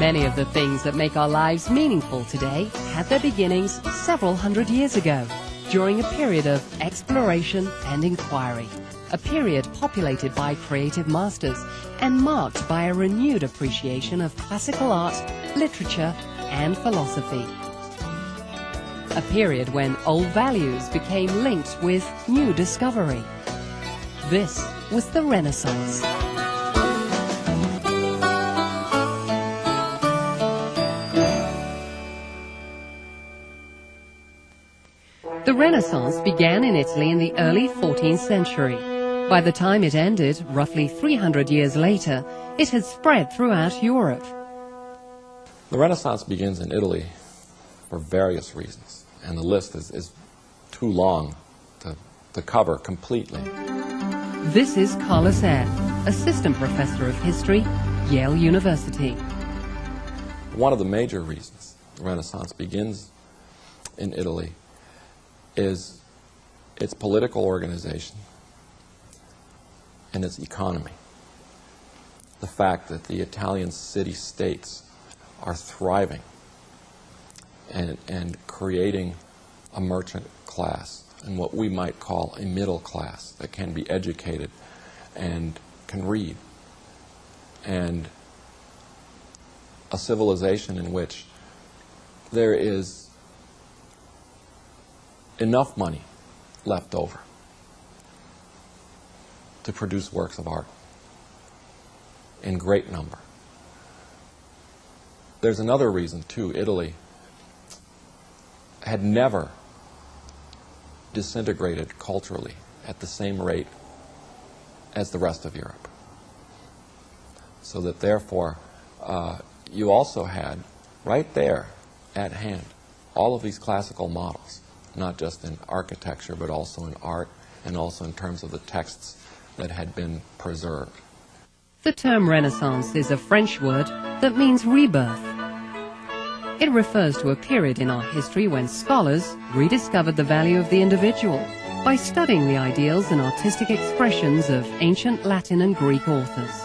Many of the things that make our lives meaningful today had their beginnings several hundred years ago, during a period of exploration and inquiry, a period populated by creative masters and marked by a renewed appreciation of classical art, literature, and philosophy. A period when old values became linked with new discovery. This was the Renaissance. The Renaissance began in Italy in the early 14th century. By the time it ended, roughly 300 years later, it had spread throughout Europe. The Renaissance begins in Italy for various reasons, and the list is too long to cover completely. This is Carlos Eyre, Assistant Professor of History, Yale University. One of the major reasons the Renaissance begins in Italy is its political organization and its economy. The fact that the Italian city-states are thriving and creating a merchant class and what we might call a middle class that can be educated and can read, and a civilization in which there is enough money left over to produce works of art in great number. There's another reason, too. Italy had never disintegrated culturally at the same rate as the rest of Europe. So that therefore, you also had, right there at hand, all of these classical models, not just in architecture, but also in art, and also in terms of the texts that had been preserved. The term Renaissance is a French word that means rebirth. It refers to a period in our history when scholars rediscovered the value of the individual by studying the ideals and artistic expressions of ancient Latin and Greek authors.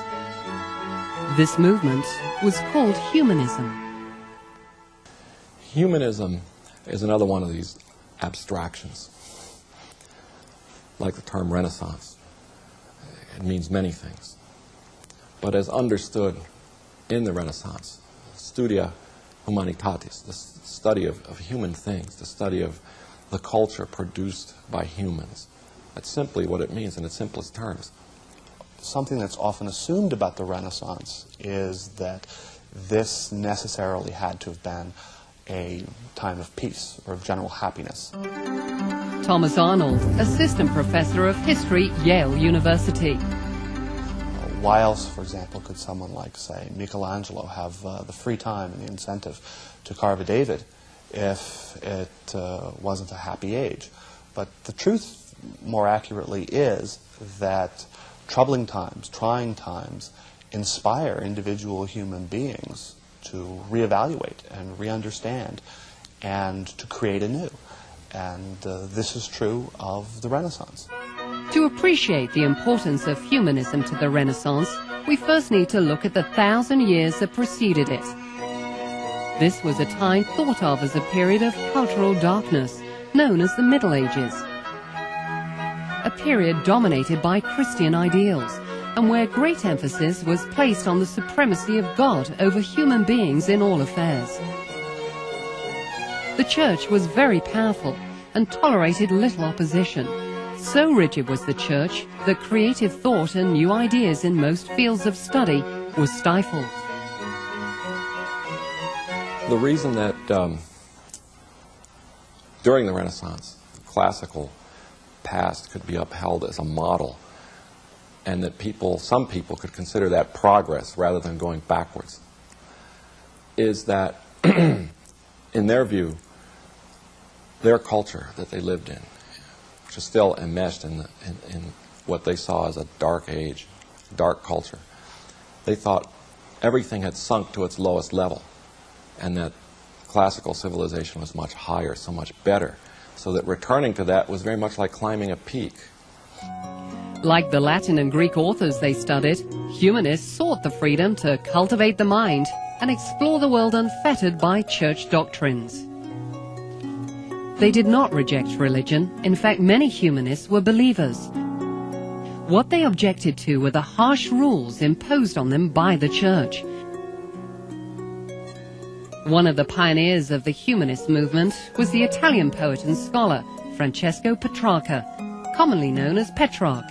This movement was called humanism. Humanism is another one of these abstractions. Like the term Renaissance, it means many things. But as understood in the Renaissance, studia humanitatis, the study of human things, the study of the culture produced by humans. That's simply what it means in its simplest terms. Something that's often assumed about the Renaissance is that this necessarily had to have been a time of peace or of general happiness. Thomas Arnold, Assistant Professor of History, Yale University. Why else, for example, could someone like, say, Michelangelo have the free time and the incentive to carve a David if it wasn't a happy age? But the truth, more accurately, is that troubling times, trying times, inspire individual human beings to reevaluate and re-understand and to create anew. And this is true of the Renaissance. To appreciate the importance of humanism to the Renaissance, we first need to look at the 1,000 years that preceded it. This was a time thought of as a period of cultural darkness, known as the Middle Ages. A period dominated by Christian ideals, and where great emphasis was placed on the supremacy of God over human beings in all affairs. The Church was very powerful and tolerated little opposition. So rigid was the Church that creative thought and new ideas in most fields of study was stifled. The reason that during the Renaissance, the classical past could be upheld as a model, and that some people could consider that progress rather than going backwards, is that in their view, their culture that they lived in, which is still enmeshed in what they saw as a dark age, dark culture, they thought everything had sunk to its lowest level, and that classical civilization was much higher, so much better, so that returning to that was very much like climbing a peak. Like the Latin and Greek authors they studied, humanists sought the freedom to cultivate the mind and explore the world unfettered by church doctrines. They did not reject religion. In fact, many humanists were believers. What they objected to were the harsh rules imposed on them by the church. One of the pioneers of the humanist movement was the Italian poet and scholar Francesco Petrarca, commonly known as Petrarch.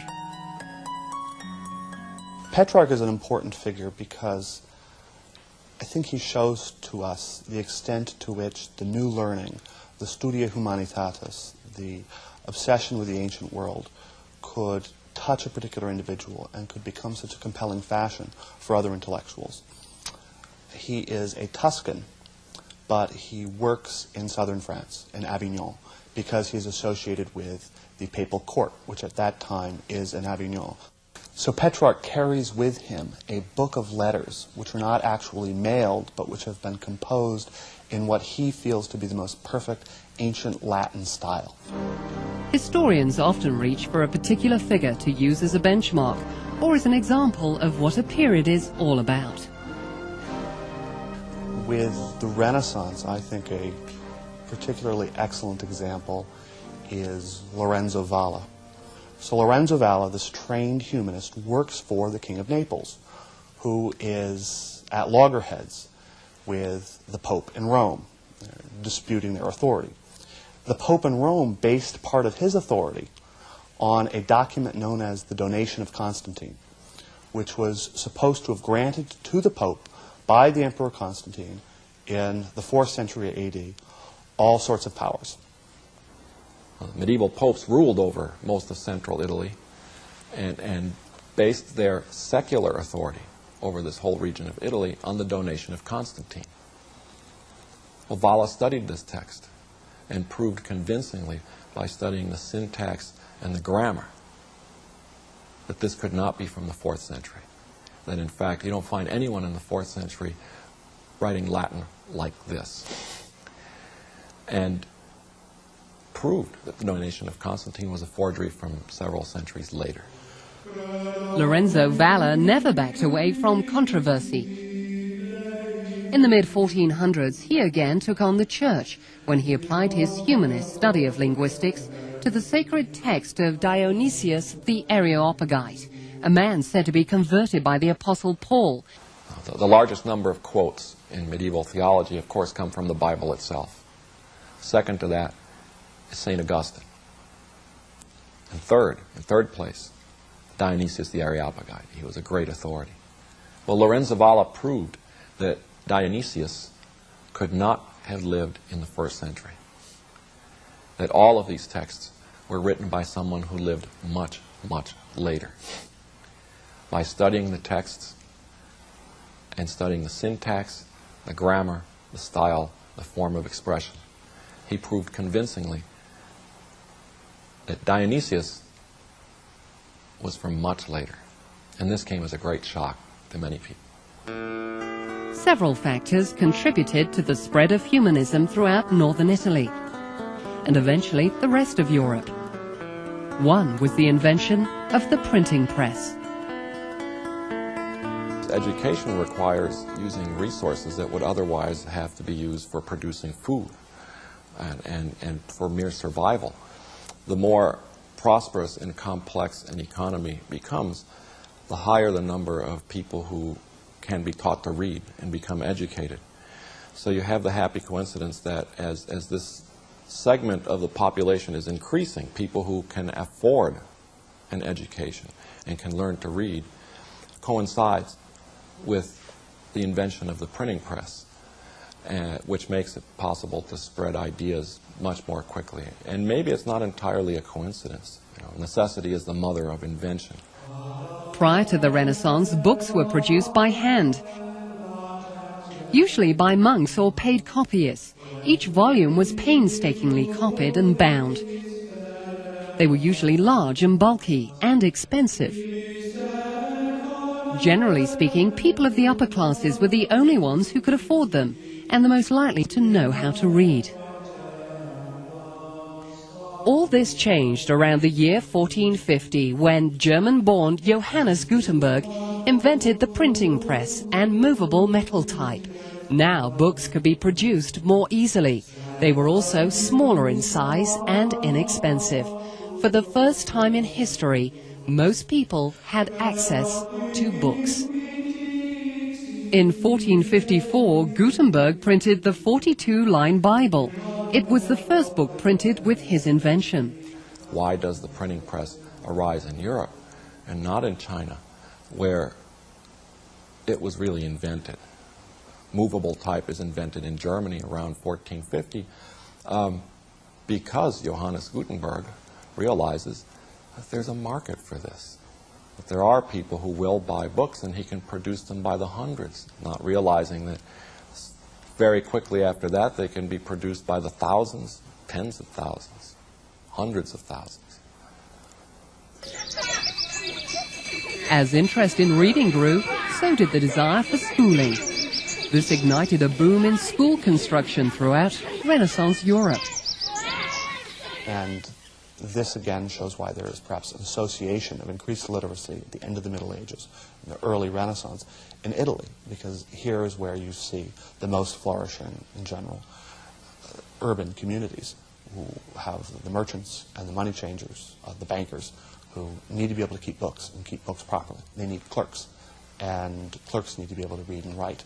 Petrarch is an important figure because I think he shows to us the extent to which the new learning, the Studia Humanitatis, the obsession with the ancient world, could touch a particular individual and could become such a compelling fashion for other intellectuals. He is a Tuscan, but he works in southern France, in Avignon, because he's associated with the papal court, which at that time is in Avignon. So Petrarch carries with him a book of letters, which are not actually mailed, but which have been composed in what he feels to be the most perfect ancient Latin style. Historians often reach for a particular figure to use as a benchmark or as an example of what a period is all about. With the Renaissance, I think a particularly excellent example is Lorenzo Valla. So Lorenzo Valla, this trained humanist, works for the King of Naples, who is at loggerheads with the Pope in Rome, disputing their authority. The Pope in Rome based part of his authority on a document known as the Donation of Constantine, which was supposed to have granted to the Pope by the Emperor Constantine in the 4th century AD all sorts of powers. Medieval popes ruled over most of central Italy and based their secular authority over this whole region of Italy on the Donation of Constantine. Well, Valla studied this text and proved convincingly by studying the syntax and the grammar that this could not be from the 4th century. That in fact you don't find anyone in the 4th century writing Latin like this. And proved that the Donation of Constantine was a forgery from several centuries later. Lorenzo Valla never backed away from controversy. In the mid-1400s, he again took on the church when he applied his humanist study of linguistics to the sacred text of Dionysius the Areopagite, a man said to be converted by the Apostle Paul. The largest number of quotes in medieval theology, of course, come from the Bible itself. Second to that is St. Augustine. And in third place, Dionysius the Areopagite. He was a great authority. Well, Lorenzo Valla proved that Dionysius could not have lived in the 1st century. That all of these texts were written by someone who lived much, much later. By studying the texts and studying the syntax, the grammar, the style, the form of expression, he proved convincingly that Dionysius was from much later. And this came as a great shock to many people. Several factors contributed to the spread of humanism throughout northern Italy, and eventually the rest of Europe. One was the invention of the printing press. Education requires using resources that would otherwise have to be used for producing food and for mere survival. The more prosperous and complex an economy becomes, the higher the number of people who can be taught to read and become educated. So you have the happy coincidence that as this segment of the population is increasing, people who can afford an education and can learn to read, coincides with the invention of the printing press, which makes it possible to spread ideas much more quickly. And maybe it's not entirely a coincidence. Necessity is the mother of invention. Prior to the Renaissance, books were produced by hand, usually by monks or paid copyists. Each volume was painstakingly copied and bound. They were usually large and bulky and expensive. Generally speaking, people of the upper classes were the only ones who could afford them and the most likely to know how to read. All this changed around the year 1450 when German-born Johannes Gutenberg invented the printing press and movable metal type. Now books could be produced more easily. They were also smaller in size and inexpensive. For the first time in history, most people had access to books. In 1454, Gutenberg printed the 42-line Bible. It was the first book printed with his invention. Why does the printing press arise in Europe and not in China, where it was really invented? Movable type is invented in Germany around 1450 because Johannes Gutenberg realizes that there's a market for this, that there are people who will buy books and he can produce them by the hundreds, not realizing that very quickly after that they can be produced by the thousands, tens of thousands, hundreds of thousands. As interest in reading grew, so did the desire for schooling. This ignited a boom in school construction throughout Renaissance Europe. And this again shows why there is perhaps an association of increased literacy at the end of the Middle Ages, in the early Renaissance, in Italy, because here is where you see the most flourishing, in general, urban communities who have the merchants and the money changers, the bankers, who need to be able to keep books and keep books properly. They need clerks, and clerks need to be able to read and write.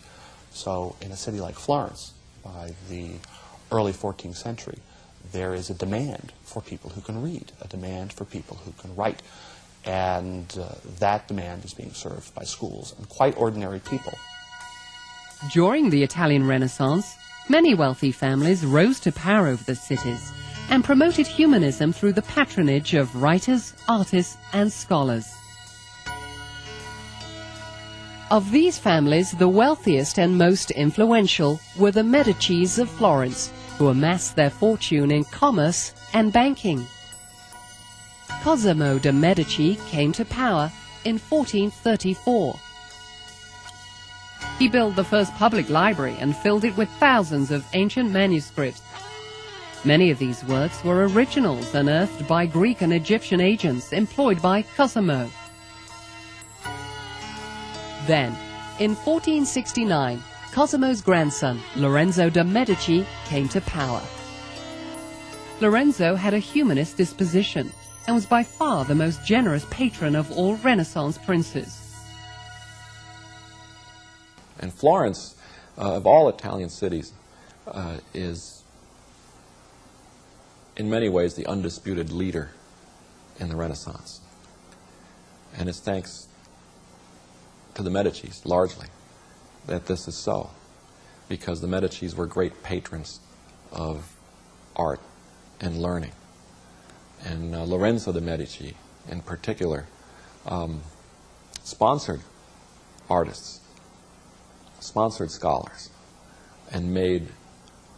So in a city like Florence, by the early 14th century, there is a demand for people who can read, a demand for people who can write. And that demand is being served by schools and quite ordinary people. During the Italian Renaissance, many wealthy families rose to power over the cities and promoted humanism through the patronage of writers, artists, and scholars. Of these families, the wealthiest and most influential were the Medicis of Florence, who amassed their fortune in commerce and banking. Cosimo de' Medici came to power in 1434. He built the first public library and filled it with thousands of ancient manuscripts. Many of these works were originals unearthed by Greek and Egyptian agents employed by Cosimo. Then, in 1469, Cosimo's grandson, Lorenzo de' Medici, came to power. Lorenzo had a humanist disposition and was by far the most generous patron of all Renaissance princes. And Florence, of all Italian cities, is in many ways the undisputed leader in the Renaissance. And it's thanks to the Medicis, largely, that this is so, because the Medicis were great patrons of art and learning. And Lorenzo de' Medici, in particular, sponsored artists, sponsored scholars, and made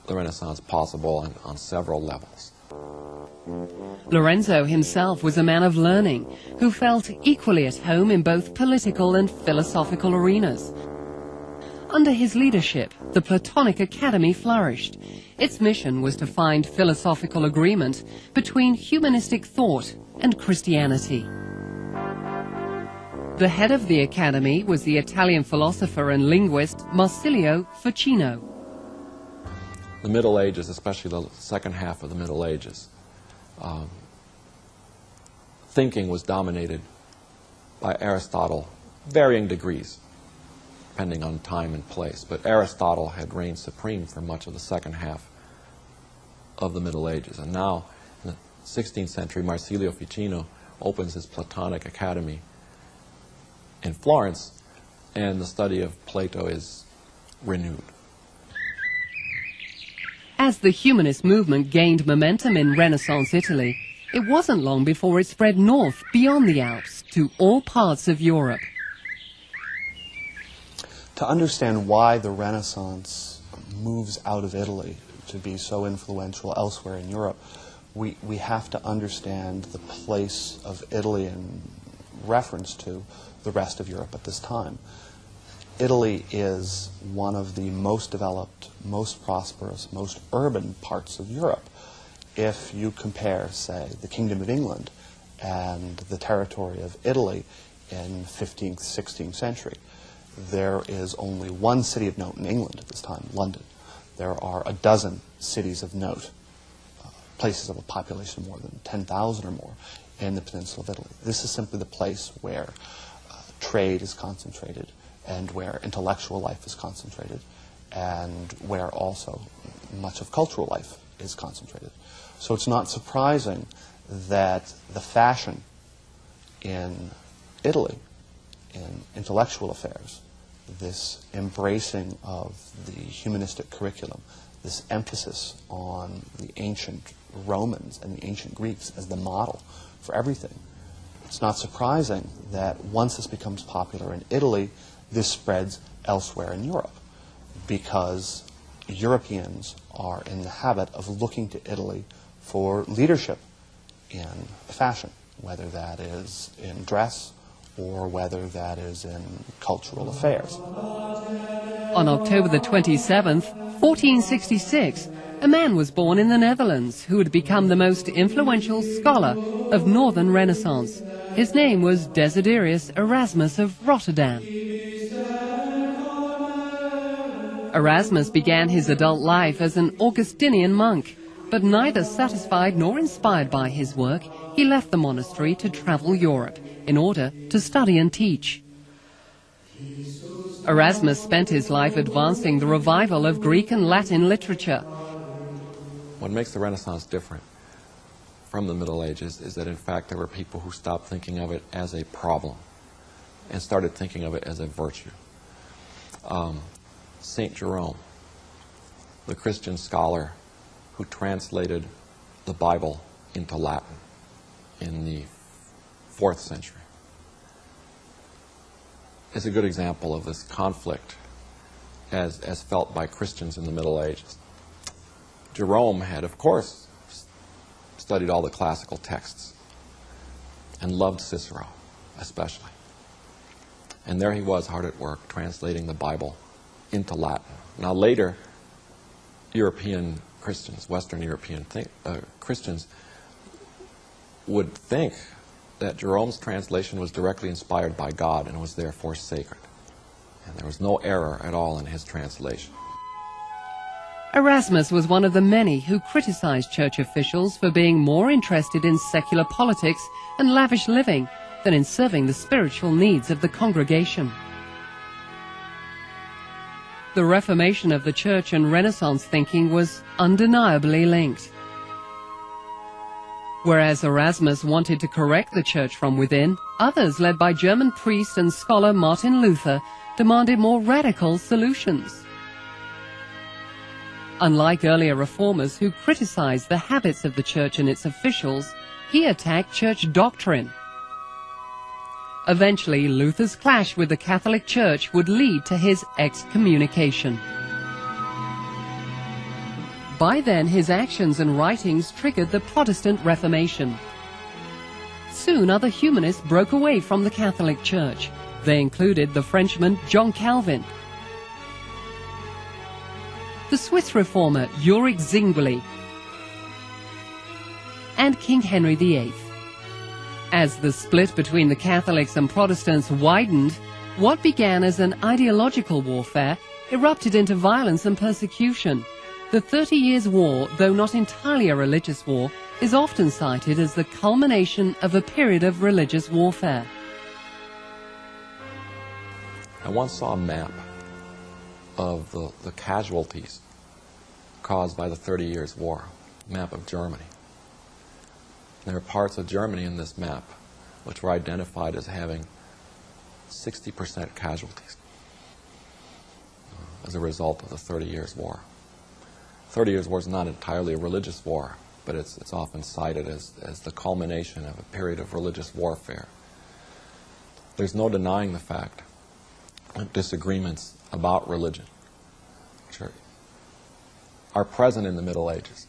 the Renaissance possible on several levels. Lorenzo himself was a man of learning who felt equally at home in both political and philosophical arenas. Under his leadership, the Platonic Academy flourished. Its mission was to find philosophical agreement between humanistic thought and Christianity. The head of the Academy was the Italian philosopher and linguist Marsilio Ficino. The Middle Ages, especially the second half of the Middle Ages, thinking was dominated by Aristotle, varying degrees, depending on time and place. But Aristotle had reigned supreme for much of the second half of the Middle Ages. And now, in the 16th century, Marsilio Ficino opens his Platonic Academy in Florence, and the study of Plato is renewed. As the humanist movement gained momentum in Renaissance Italy, it wasn't long before it spread north beyond the Alps to all parts of Europe. To understand why the Renaissance moves out of Italy to be so influential elsewhere in Europe, we have to understand the place of Italy in reference to the rest of Europe at this time. Italy is one of the most developed, most prosperous, most urban parts of Europe. If you compare, say, the Kingdom of England and the territory of Italy in 15th, 16th century. There is only one city of note in England at this time, London. There are a dozen cities of note, places of a population of more than 10,000 or more in the peninsula of Italy. This is simply the place where trade is concentrated and where intellectual life is concentrated and where also much of cultural life is concentrated. So it's not surprising that the fashion in Italy, in intellectual affairs, this embracing of the humanistic curriculum, this emphasis on the ancient Romans and the ancient Greeks as the model for everything, it's not surprising that once this becomes popular in Italy, this spreads elsewhere in Europe, because Europeans are in the habit of looking to Italy for leadership in fashion, whether that is in dress or whether that is in cultural affairs. On October the 27th, 1466, a man was born in the Netherlands who would become the most influential scholar of Northern Renaissance. His name was Desiderius Erasmus of Rotterdam. Erasmus began his adult life as an Augustinian monk, but neither satisfied nor inspired by his work, he left the monastery to travel Europe in order to study and teach. Erasmus spent his life advancing the revival of Greek and Latin literature. What makes the Renaissance different from the Middle Ages is that, in fact, there were people who stopped thinking of it as a problem and started thinking of it as a virtue. St. Jerome, the Christian scholar who translated the Bible into Latin in the 4th century, is a good example of this conflict as felt by Christians in the Middle Ages. Jerome had, of course, studied all the classical texts and loved Cicero especially. And there he was, hard at work, translating the Bible into Latin. Now later, European Christians, Western European Christians, would think that Jerome's translation was directly inspired by God and was therefore sacred. And there was no error at all in his translation. Erasmus was one of the many who criticized church officials for being more interested in secular politics and lavish living than in serving the spiritual needs of the congregation. The Reformation of the Church and Renaissance thinking was undeniably linked. Whereas Erasmus wanted to correct the Church from within, others, led by German priest and scholar Martin Luther, demanded more radical solutions. Unlike earlier reformers who criticized the habits of the Church and its officials, he attacked church doctrine. Eventually, Luther's clash with the Catholic Church would lead to his excommunication. By then, his actions and writings triggered the Protestant Reformation. Soon, other humanists broke away from the Catholic Church. They included the Frenchman John Calvin, the Swiss reformer Ulrich Zwingli, and King Henry VIII. As the split between the Catholics and Protestants widened, what began as an ideological warfare erupted into violence and persecution. The 30 Years' War, though not entirely a religious war, is often cited as the culmination of a period of religious warfare. I once saw a map of the casualties caused by the 30 Years' War, a map of Germany. There are parts of Germany in this map which were identified as having 60% casualties as a result of the 30 Years' War. 30 Years' War is not entirely a religious war, but it's often cited as the culmination of a period of religious warfare. There's no denying the fact that disagreements about religion are present in the Middle Ages,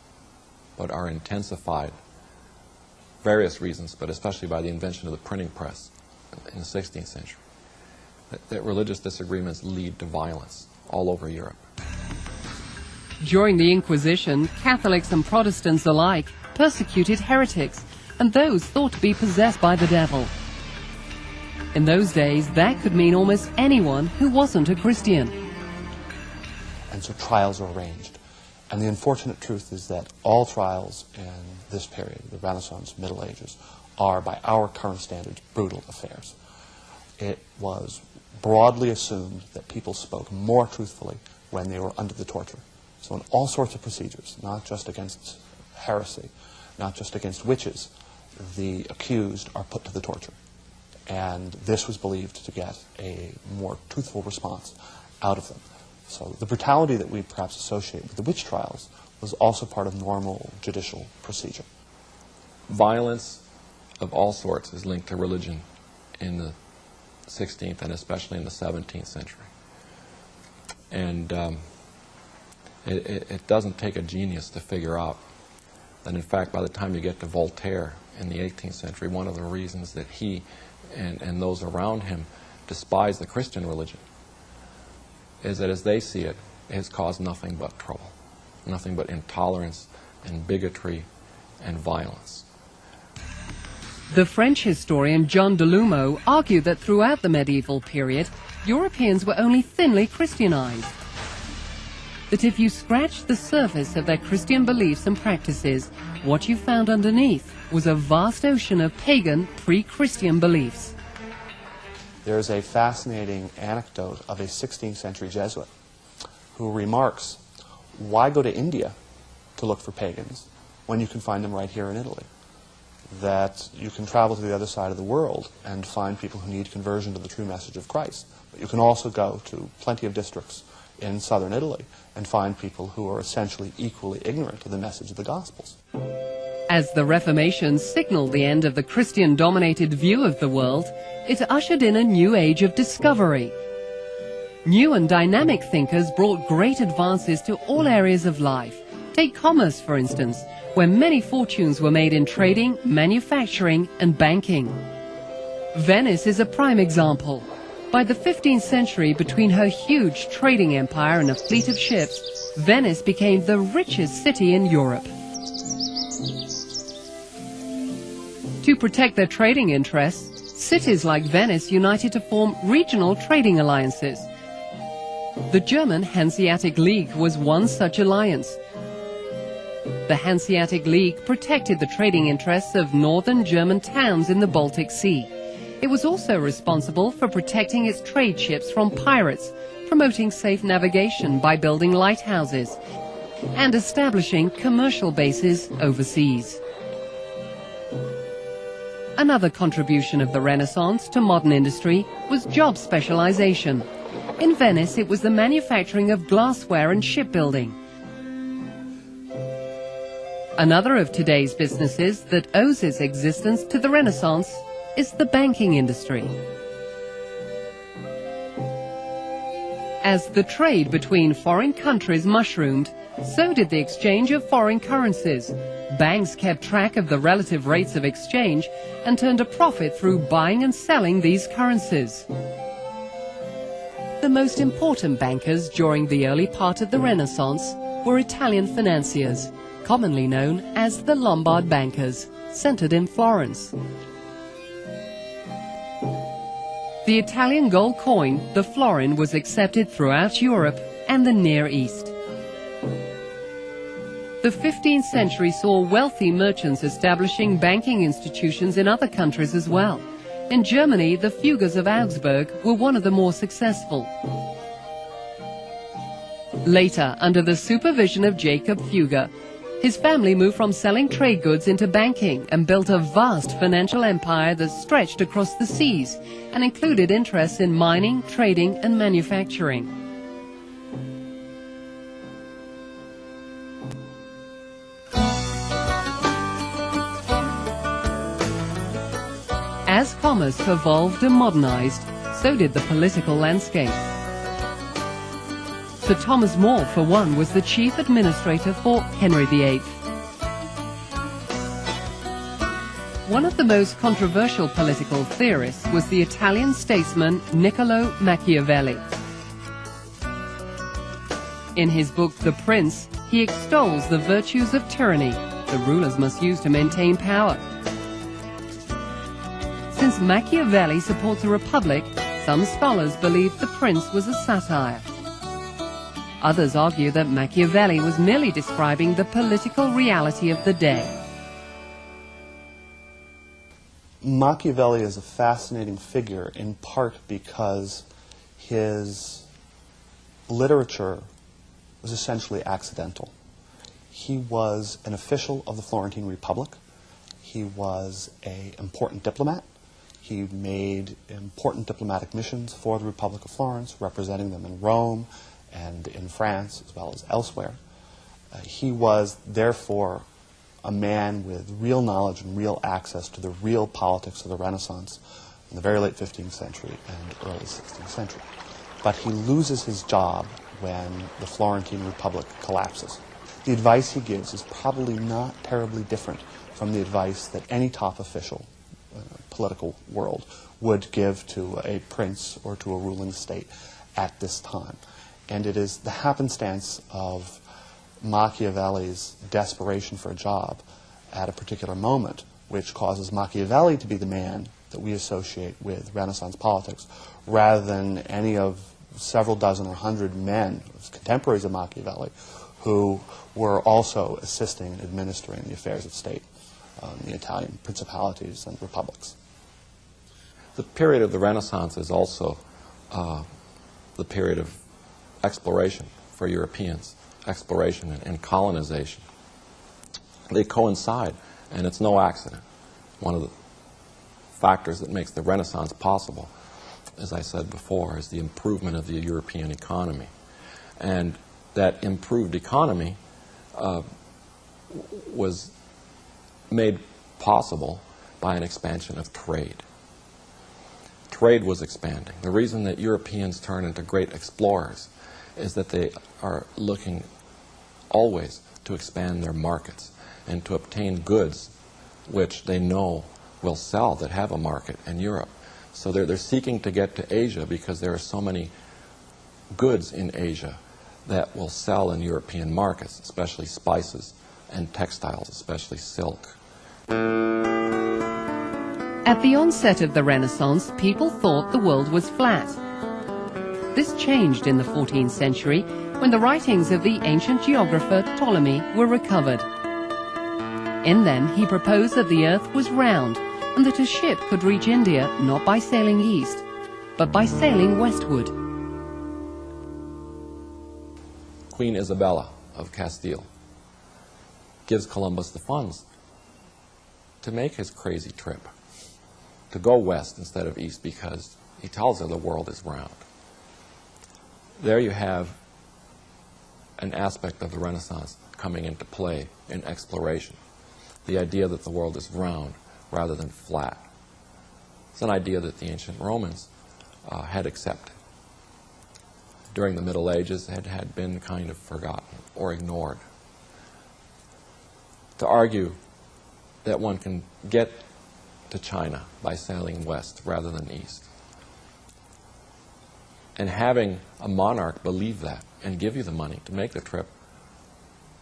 but are intensified various reasons, but especially by the invention of the printing press in the 16th century, that religious disagreements lead to violence all over Europe. During the Inquisition, Catholics and Protestants alike persecuted heretics and those thought to be possessed by the devil. In those days, that could mean almost anyone who wasn't a Christian. And so trials are arranged. And the unfortunate truth is that all trials in this period, the Renaissance, Middle Ages, are, by our current standards, brutal affairs. It was broadly assumed that people spoke more truthfully when they were under the torture. So in all sorts of procedures, not just against heresy, not just against witches, the accused are put to the torture. And this was believed to get a more truthful response out of them. So the brutality that we perhaps associate with the witch trials was also part of normal judicial procedure. Violence of all sorts is linked to religion in the 16th and especially in the 17th century. And it doesn't take a genius to figure out that, in fact, by the time you get to Voltaire in the 18th century, one of the reasons that he and those around him despise the Christian religion is that, as they see it, it has caused nothing but trouble, nothing but intolerance and bigotry and violence. The French historian John Delumeau argued that throughout the medieval period, Europeans were only thinly Christianized. That if you scratched the surface of their Christian beliefs and practices, what you found underneath was a vast ocean of pagan, pre-Christian beliefs. There is a fascinating anecdote of a 16th century Jesuit who remarks, why go to India to look for pagans when you can find them right here in Italy? That you can travel to the other side of the world and find people who need conversion to the true message of Christ. But you can also go to plenty of districts in southern Italy and find people who are essentially equally ignorant of the message of the Gospels. As the Reformation signaled the end of the Christian-dominated view of the world, it ushered in a new age of discovery. New and dynamic thinkers brought great advances to all areas of life. Take commerce, for instance, where many fortunes were made in trading, manufacturing, and banking. Venice is a prime example. By the 15th century, between her huge trading empire and a fleet of ships, Venice became the richest city in Europe. To protect their trading interests, cities like Venice united to form regional trading alliances. The German Hanseatic League was one such alliance. The Hanseatic League protected the trading interests of northern German towns in the Baltic Sea. It was also responsible for protecting its trade ships from pirates, promoting safe navigation by building lighthouses, and establishing commercial bases overseas. Another contribution of the Renaissance to modern industry was job specialization. In Venice, it was the manufacturing of glassware and shipbuilding. Another of today's businesses that owes its existence to the Renaissance is the banking industry. As the trade between foreign countries mushroomed, so did the exchange of foreign currencies. Banks kept track of the relative rates of exchange and turned a profit through buying and selling these currencies. The most important bankers during the early part of the Renaissance were Italian financiers, commonly known as the Lombard bankers, centered in Florence. The Italian gold coin, the florin, was accepted throughout Europe and the Near East. The 15th century saw wealthy merchants establishing banking institutions in other countries as well. In Germany, the Fuggers of Augsburg were one of the more successful. Later, under the supervision of Jacob Fugger, his family moved from selling trade goods into banking and built a vast financial empire that stretched across the seas and included interests in mining, trading, and manufacturing. As commerce evolved and modernized, so did the political landscape. Sir Thomas More, for one, was the chief administrator for Henry VIII. One of the most controversial political theorists was the Italian statesman Niccolo Machiavelli. In his book The Prince, he extols the virtues of tyranny the rulers must use to maintain power. Since Machiavelli supports a republic, some scholars believe The Prince was a satire. Others argue that Machiavelli was merely describing the political reality of the day. Machiavelli is a fascinating figure in part because his literature was essentially accidental. He was an official of the Florentine Republic. He was an important diplomat. He made important diplomatic missions for the Republic of Florence, representing them in Rome and in France as well as elsewhere. He was therefore a man with real knowledge and real access to the real politics of the Renaissance in the very late 15th century and early 16th century. But he loses his job when the Florentine Republic collapses. The advice he gives is probably not terribly different from the advice that any top official, political world, would give to a prince or to a ruling state at this time. And it is the happenstance of Machiavelli's desperation for a job at a particular moment which causes Machiavelli to be the man that we associate with Renaissance politics, rather than any of several dozen or 100 men, contemporaries of Machiavelli, who were also assisting in administering the affairs of state in the Italian principalities and republics. The period of the Renaissance is also the period of exploration for Europeans, exploration and colonization. They coincide, and it's no accident. One of the factors that makes the Renaissance possible, as I said before, is the improvement of the European economy. And that improved economy was made possible by an expansion of trade. Trade was expanding. The reason that Europeans turn into great explorers is that they are looking always to expand their markets and to obtain goods which they know will sell, that have a market in Europe. So they're seeking to get to Asia because there are so many goods in Asia that will sell in European markets, especially spices and textiles, especially silk. At the onset of the Renaissance, people thought the world was flat. This changed in the 14th century when the writings of the ancient geographer Ptolemy were recovered. In them, he proposed that the earth was round and that a ship could reach India not by sailing east, but by sailing westward. Queen Isabella of Castile gives Columbus the funds to make his crazy trip, to go west instead of east, because he tells her the world is round. There you have an aspect of the Renaissance coming into play in exploration. The idea that the world is round rather than flat. It's an idea that the ancient Romans had accepted. During the Middle Ages, it had been kind of forgotten or ignored. To argue that one can get to China by sailing west rather than east, and having a monarch believe that and give you the money to make the trip,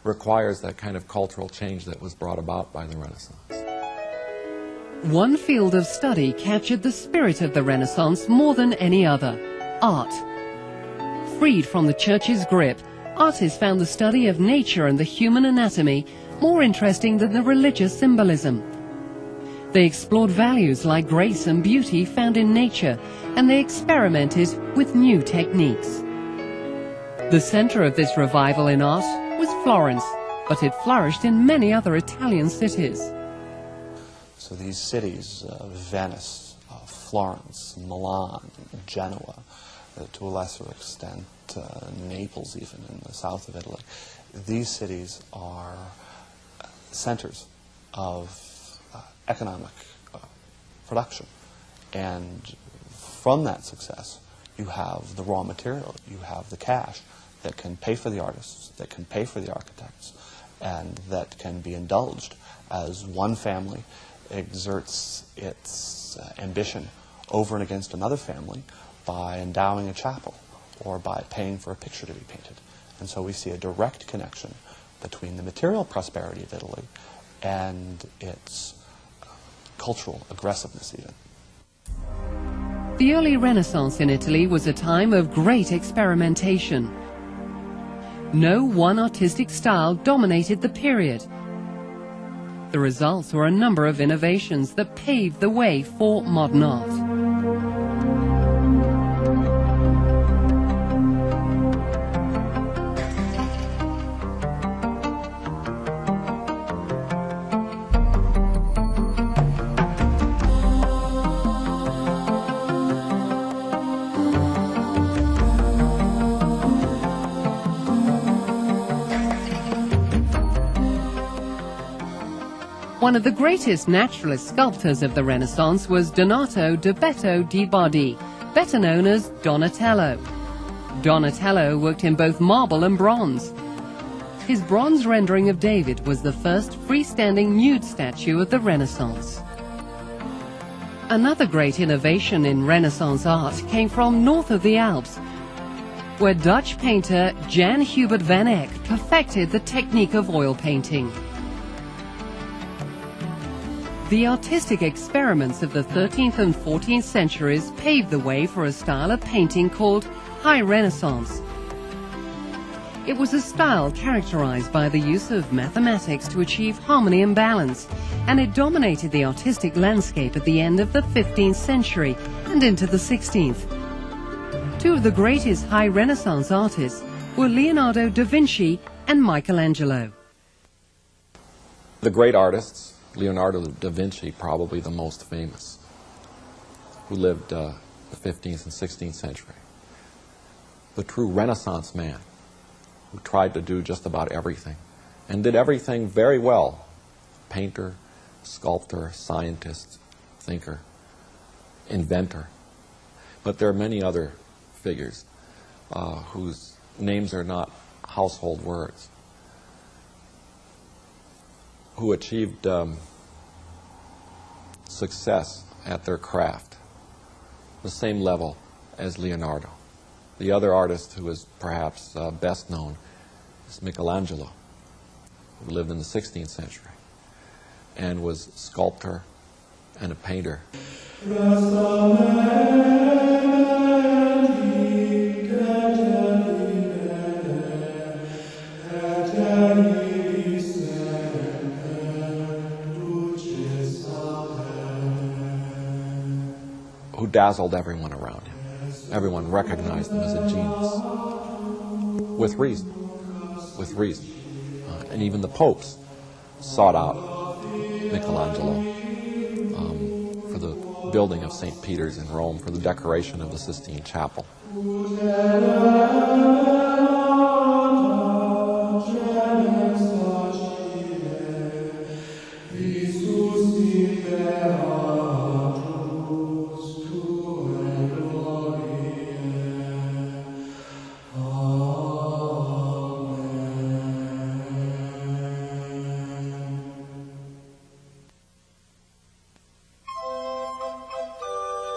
requires that kind of cultural change that was brought about by the Renaissance. One field of study captured the spirit of the Renaissance more than any other: art. Freed from the church's grip, artists found the study of nature and the human anatomy more interesting than the religious symbolism. They explored values like grace and beauty found in nature, and they experimented with new techniques. The center of this revival in art was Florence, but it flourished in many other Italian cities. So these cities, Venice, Florence, Milan, Genoa, to a lesser extent Naples even in the south of Italy, these cities are centers of economic production. And from that success, you have the raw material, you have the cash that can pay for the artists, that can pay for the architects, and that can be indulged as one family exerts its ambition over and against another family by endowing a chapel or by paying for a picture to be painted. And so we see a direct connection between the material prosperity of Italy and its cultural aggressiveness even. The early Renaissance in Italy was a time of great experimentation. No one artistic style dominated the period. The results were a number of innovations that paved the way for modern art. One of the greatest naturalist sculptors of the Renaissance was Donato da Beto di Bardi, better known as Donatello. Donatello worked in both marble and bronze. His bronze rendering of David was the first freestanding nude statue of the Renaissance. Another great innovation in Renaissance art came from north of the Alps, where Dutch painter Jan Hubert van Eyck perfected the technique of oil painting. The artistic experiments of the 13th and 14th centuries paved the way for a style of painting called High Renaissance. It was a style characterized by the use of mathematics to achieve harmony and balance, and it dominated the artistic landscape at the end of the 15th century and into the 16th. Two of the greatest High Renaissance artists were Leonardo da Vinci and Michelangelo. The great artists, Leonardo da Vinci, probably the most famous, who lived the 15th and 16th century. The true Renaissance man who tried to do just about everything and did everything very well. Painter, sculptor, scientist, thinker, inventor. But there are many other figures whose names are not household words, who achieved success at their craft, the same level as Leonardo. The other artist who is perhaps best known is Michelangelo, who lived in the 16th century and was a sculptor and a painter. Who dazzled everyone around him. Everyone recognized him as a genius. With reason. With reason. And even the popes sought out Michelangelo for the building of St. Peter's in Rome, for the decoration of the Sistine Chapel.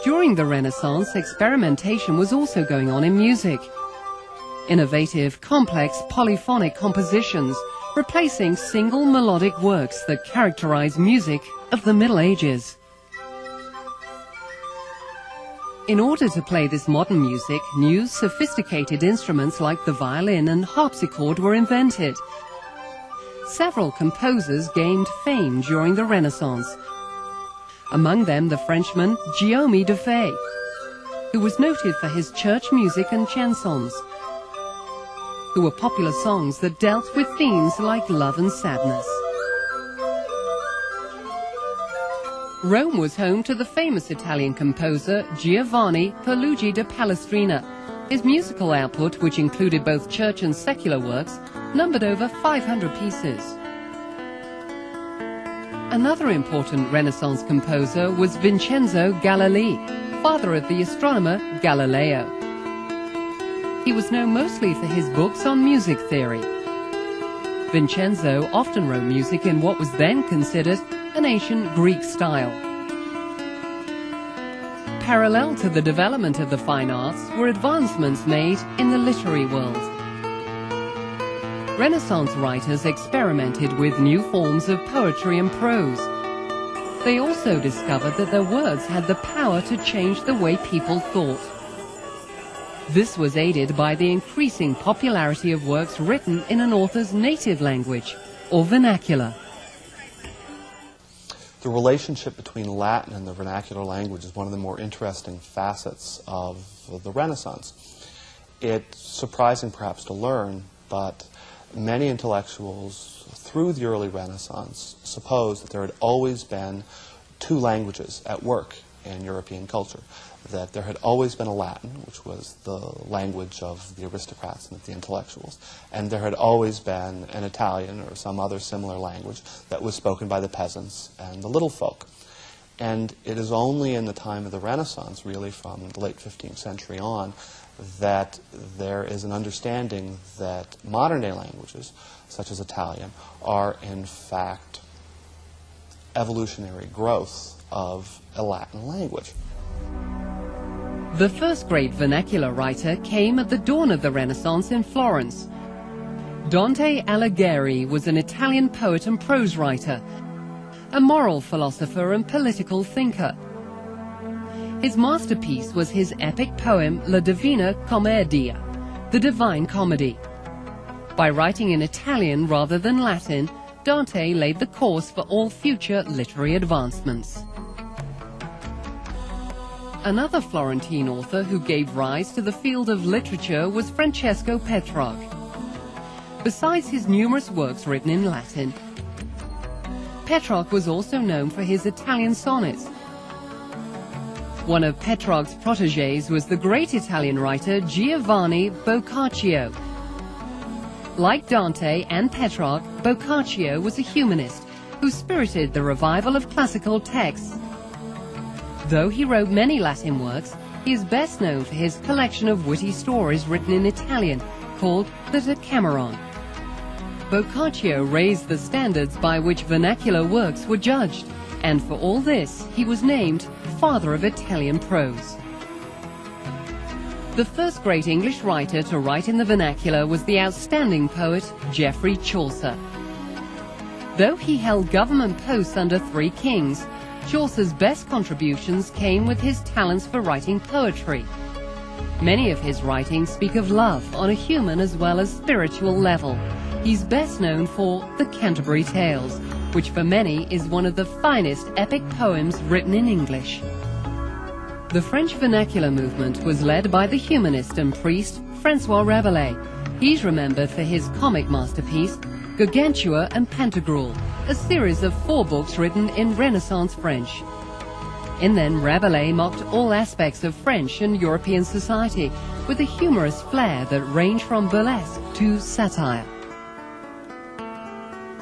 During the Renaissance, experimentation was also going on in music. Innovative, complex, polyphonic compositions, replacing single melodic works that characterize music of the Middle Ages. In order to play this modern music, new, sophisticated instruments like the violin and harpsichord were invented. Several composers gained fame during the Renaissance. Among them the Frenchman Guillaume de Fay, who was noted for his church music and chansons, who were popular songs that dealt with themes like love and sadness. Rome was home to the famous Italian composer Giovanni Perluigi de Palestrina. His musical output, which included both church and secular works, numbered over 500 pieces. Another important Renaissance composer was Vincenzo Galilei, father of the astronomer Galileo. He was known mostly for his books on music theory. Vincenzo often wrote music in what was then considered an ancient Greek style. Parallel to the development of the fine arts were advancements made in the literary world. Renaissance writers experimented with new forms of poetry and prose. they also discovered that their words had the power to change the way people thought. This was aided by the increasing popularity of works written in an author's native language, or vernacular. The relationship between Latin and the vernacular language is one of the more interesting facets of the Renaissance. It's surprising perhaps to learn, but many intellectuals through the early Renaissance supposed that there had always been two languages at work in European culture. That there had always been a Latin, which was the language of the aristocrats and of the intellectuals, and there had always been an Italian or some other similar language that was spoken by the peasants and the little folk. And it is only in the time of the Renaissance, really from the late 15th century on, that there is an understanding that modern-day languages, such as Italian, are in fact evolutionary growth of a Latin language. The first great vernacular writer came at the dawn of the Renaissance in Florence. Dante Alighieri was an Italian poet and prose writer, a moral philosopher and political thinker. His masterpiece was his epic poem La Divina Commedia, the Divine Comedy. By writing in Italian rather than Latin, Dante laid the course for all future literary advancements. Another Florentine author who gave rise to the field of literature was Francesco Petrarch. Besides his numerous works written in Latin, Petrarch was also known for his Italian sonnets. One of Petrarch's protégés was the great Italian writer Giovanni Boccaccio. Like Dante and Petrarch, Boccaccio was a humanist who spirited the revival of classical texts. Though he wrote many Latin works, he is best known for his collection of witty stories written in Italian, called the Decameron. Boccaccio raised the standards by which vernacular works were judged, and for all this he was named Father of Italian Prose. The first great English writer to write in the vernacular was the outstanding poet Geoffrey Chaucer. Though he held government posts under 3 kings, Chaucer's best contributions came with his talents for writing poetry. Many of his writings speak of love on a human as well as spiritual level. He's best known for the Canterbury Tales, which for many is one of the finest epic poems written in English. The French vernacular movement was led by the humanist and priest François Rabelais. He's remembered for his comic masterpiece, Gargantua and Pantagruel, a series of 4 books written in Renaissance French. In them, Rabelais mocked all aspects of French and European society with a humorous flair that ranged from burlesque to satire.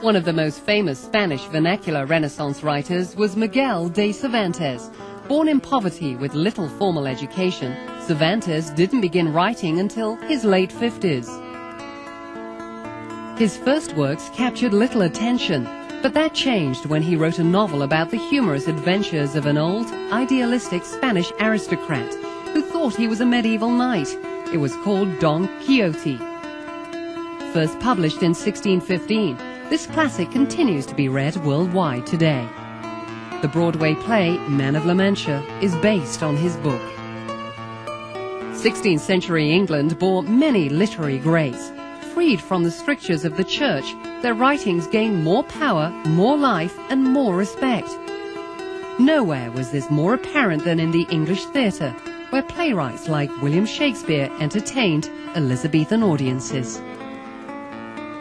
One of the most famous Spanish vernacular Renaissance writers was Miguel de Cervantes. Born in poverty with little formal education, Cervantes didn't begin writing until his late 50s. His first works captured little attention, but that changed when he wrote a novel about the humorous adventures of an old, idealistic Spanish aristocrat who thought he was a medieval knight. It was called Don Quixote. First published in 1615, this classic continues to be read worldwide today. The Broadway play Man of La Mancha is based on his book. 16th century England bore many literary greats. Freed from the strictures of the church, their writings gained more power, more life, and more respect. Nowhere was this more apparent than in the English theatre, where playwrights like William Shakespeare entertained Elizabethan audiences.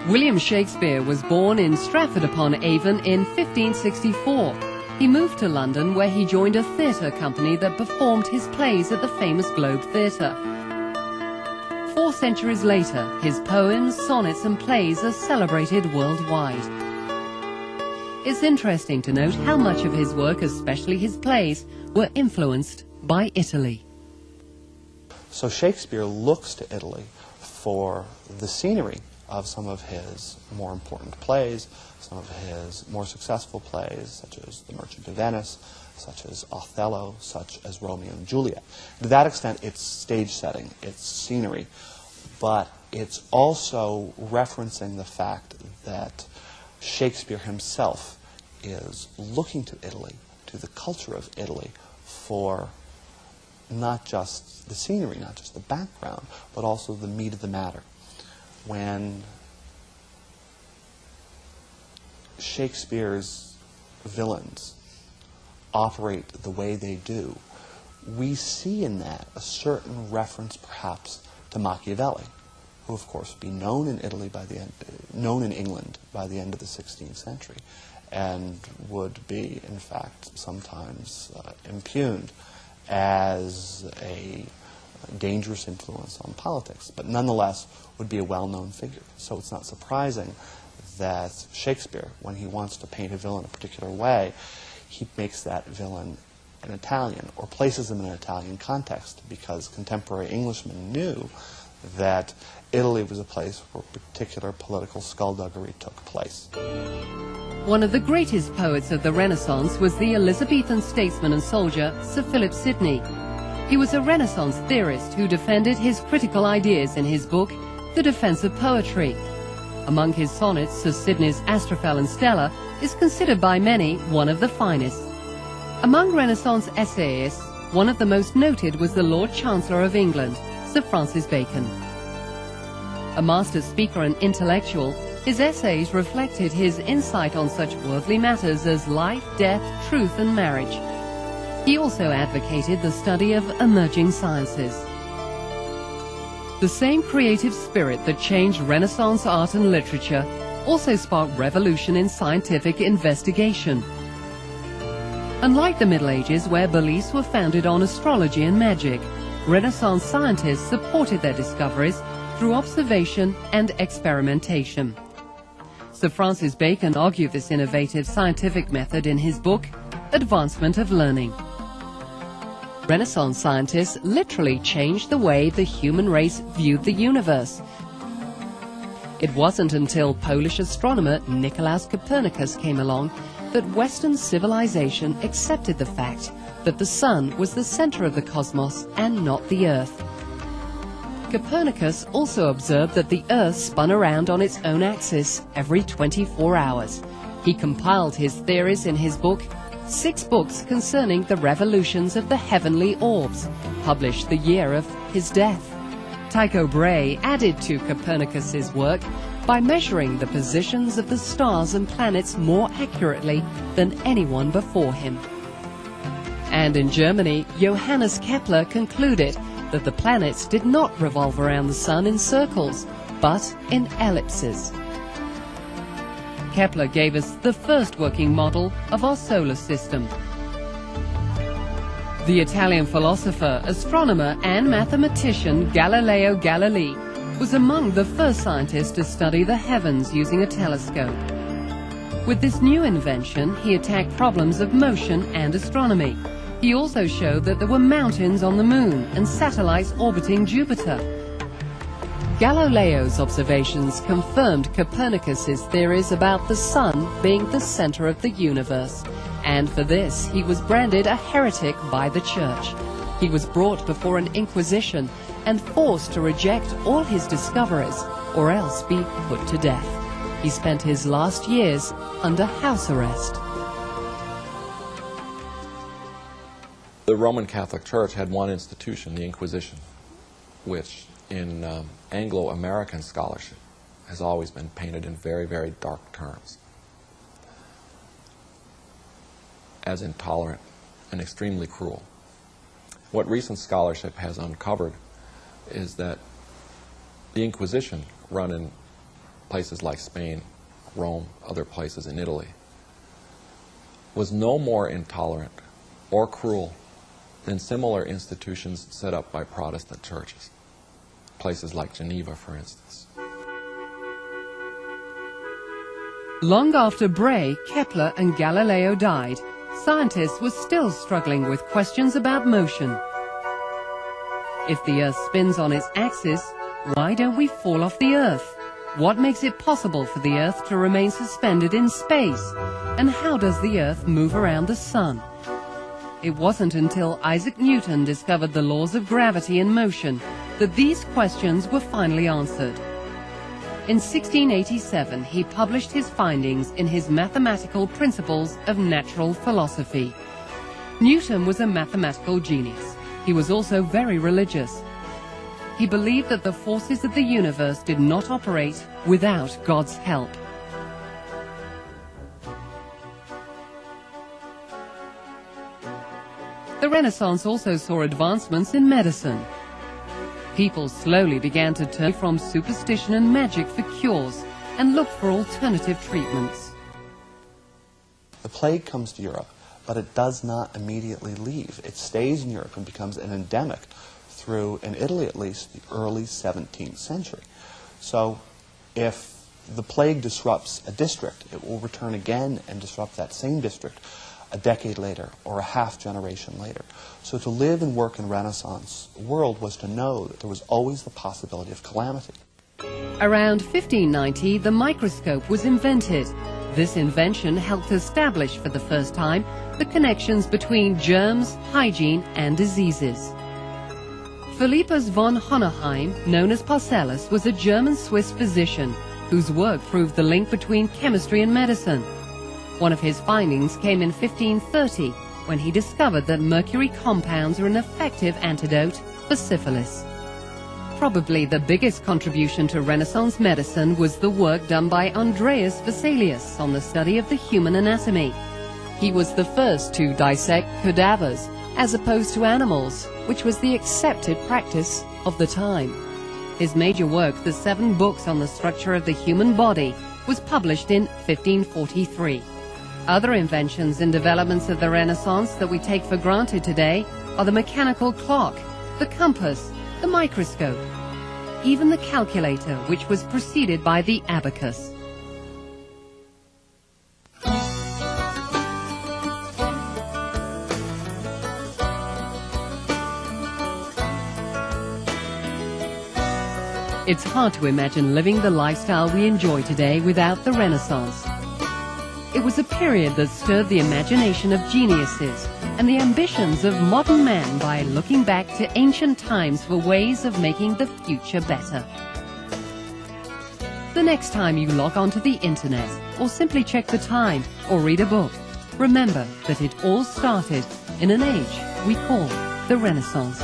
William Shakespeare was born in Stratford-upon-Avon in 1564. He moved to London, where he joined a theatre company that performed his plays at the famous Globe Theatre. 4 centuries later, his poems, sonnets and plays are celebrated worldwide. It's interesting to note how much of his work, especially his plays, were influenced by Italy. So Shakespeare looks to Italy for the scenery of some of his more important plays, some of his more successful plays, such as The Merchant of Venice, such as Othello, such as Romeo and Juliet. To that extent, it's stage setting, it's scenery, but it's also referencing the fact that Shakespeare himself is looking to Italy to the culture of Italy for not just the scenery, not just the background, but also the meat of the matter. When Shakespeare's villains operate the way they do, we see in that a certain reference perhaps to Machiavelli, who of course would be known in Italy by the end, known in England by the end of the 16th century, and would be in fact sometimes impugned as a dangerous influence on politics, but nonetheless would be a well-known figure. So it's not surprising that Shakespeare, when he wants to paint a villain a particular way, he makes that villain an Italian, or places him in an Italian context, because contemporary Englishmen knew that Italy was a place where particular political skullduggery took place. One of the greatest poets of the Renaissance was the Elizabethan statesman and soldier Sir Philip Sidney. He was a Renaissance theorist who defended his critical ideas in his book, The Defense of Poetry. Among his sonnets, Sir Sidney's Astrophel and Stella is considered by many one of the finest. Among Renaissance essayists, one of the most noted was the Lord Chancellor of England, Sir Francis Bacon. A master speaker and intellectual, his essays reflected his insight on such worldly matters as life, death, truth, and marriage. He also advocated the study of emerging sciences. The same creative spirit that changed Renaissance art and literature also sparked revolution in scientific investigation. Unlike the Middle Ages, where beliefs were founded on astrology and magic, Renaissance scientists supported their discoveries through observation and experimentation. Sir Francis Bacon argued this innovative scientific method in his book, Advancement of Learning. Renaissance scientists literally changed the way the human race viewed the universe. It wasn't until Polish astronomer Nicolaus Copernicus came along that Western civilization accepted the fact that the sun was the center of the cosmos and not the Earth. Copernicus also observed that the Earth spun around on its own axis every 24 hours. He compiled his theories in his book, 6 books concerning the revolutions of the heavenly orbs, published the year of his death. Tycho Brahe added to Copernicus's work by measuring the positions of the stars and planets more accurately than anyone before him. And in Germany, Johannes Kepler concluded that the planets did not revolve around the sun in circles, but in ellipses. Kepler gave us the first working model of our solar system. The Italian philosopher, astronomer, and mathematician Galileo Galilei was among the first scientists to study the heavens using a telescope. With this new invention, he attacked problems of motion and astronomy. He also showed that there were mountains on the moon and satellites orbiting Jupiter. Galileo's observations confirmed Copernicus's theories about the sun being the center of the universe, and for this he was branded a heretic by the church. He was brought before an inquisition and forced to reject all his discoveries or else be put to death. He spent his last years under house arrest. The Roman Catholic Church had one institution, the Inquisition, which in Anglo-American scholarship has always been painted in very, very dark terms as intolerant and extremely cruel. What recent scholarship has uncovered is that the Inquisition, run in places like Spain, Rome, other places in Italy, was no more intolerant or cruel than similar institutions set up by Protestant churches, places like Geneva, for instance. Long after Brahe, Kepler, and Galileo died, scientists were still struggling with questions about motion. If the Earth spins on its axis, why don't we fall off the Earth? What makes it possible for the Earth to remain suspended in space? And how does the Earth move around the Sun? It wasn't until Isaac Newton discovered the laws of gravity and motion that these questions were finally answered. In 1687, he published his findings in his Mathematical Principles of Natural Philosophy, Newton was a mathematical genius. He was also very religious. He believed that the forces of the universe did not operate without God's help. The Renaissance also saw advancements in medicine. People slowly began to turn from superstition and magic for cures and look for alternative treatments. The plague comes to Europe, but it does not immediately leave. It stays in Europe and becomes an endemic through, in Italy at least, the early 17th century. So if the plague disrupts a district, it will return again and disrupt that same district a decade later or a half generation later. So to live and work in Renaissance world was to know that there was always the possibility of calamity. Around 1590, the microscope was invented. This invention helped establish for the first time the connections between germs, hygiene, and diseases. Philippus von Hohenheim, known as Paracelsus, was a German-Swiss physician whose work proved the link between chemistry and medicine. One of his findings came in 1530, when he discovered that mercury compounds are an effective antidote for syphilis. Probably the biggest contribution to Renaissance medicine was the work done by Andreas Vesalius on the study of the human anatomy. He was the first to dissect cadavers as opposed to animals, which was the accepted practice of the time. His major work, the 7 books on the structure of the human body, was published in 1543. Other inventions and developments of the Renaissance that we take for granted today are the mechanical clock, the compass, the microscope, even the calculator, which was preceded by the abacus. It's hard to imagine living the lifestyle we enjoy today without the Renaissance. It was a period that stirred the imagination of geniuses and the ambitions of modern man by looking back to ancient times for ways of making the future better. The next time you log onto the internet or simply check the time or read a book, remember that it all started in an age we call the Renaissance.